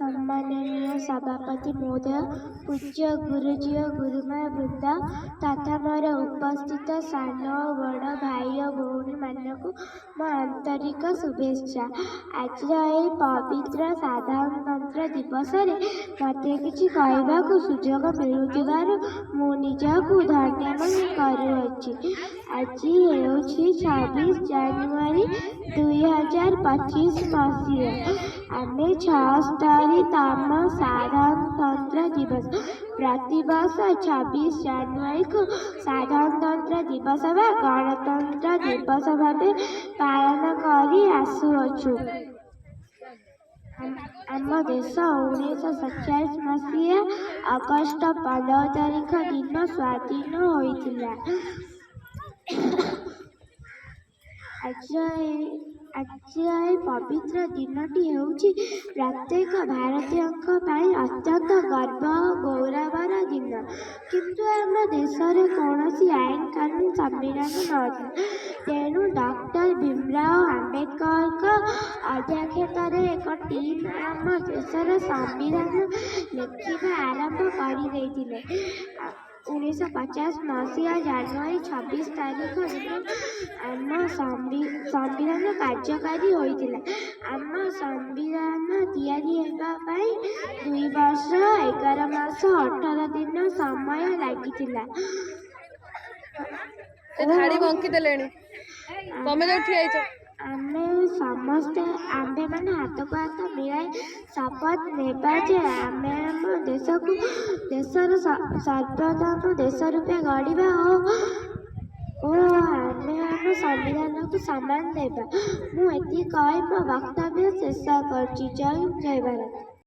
सम्माननीय सभापति महोदय, पूज्य गुरुजी और गुरुमा वृंद तथा मोर उपस्थित सान और बड़ भाई और भौणी मानक मो आंतरिक शुभेच्छा। आज पवित्र साधारणतंत्र दिवस मते किछि कहबाकू सुजोग मिलुथिबारु मु निजकू धन्य मन करुअछि। आज हेउछि 26 जानुआरी 2025 मसीहा। आमे 76तम साधारणतंत्र दिवस प्रतिवर्ष 26 जानुआरी को साधारणतंत्र दिवस व गणतंत्र दिवस भावे पालन करी आसुअछु। आम देश 1947 मसीहा अगस्ट 15 तारिख दिन स्वाधीन होइतिला। आज पवित्र दिनटी हेउछि प्रत्येक भारतीयंक पाई अत्यंत गर्व और गौरवर दिन। किंतु आम देश रे कौनसी आईन कानून संविधान नथिला। तेणु डॉक्टर भीमराव आंबेडकर अध्यक्षतार एक टीम आम देशर संविधान लिखिबा आरंभ कर 1950 मसीहा जानुआरी 26 तारिख दिन आम संविधान कार्यकारी होइतिला। आम संविधान तैयारी हेबा पई 2 वर्ष 11 मास 18 दिन समय लागितिला। धाड़ी बंकी देलेनी तमे जो उठी आइछ। आमे समस्ते आंबे माने हाथ को हाथ मिलाई शपथ नेबा जे आमे आम देश को देशर सर्वप्रथम देश रूपे गढ़ा और आमे आम संविधान को सम्मान देबा। मु एति कहि मो वक्तव्य शेष करछि। जय भारत।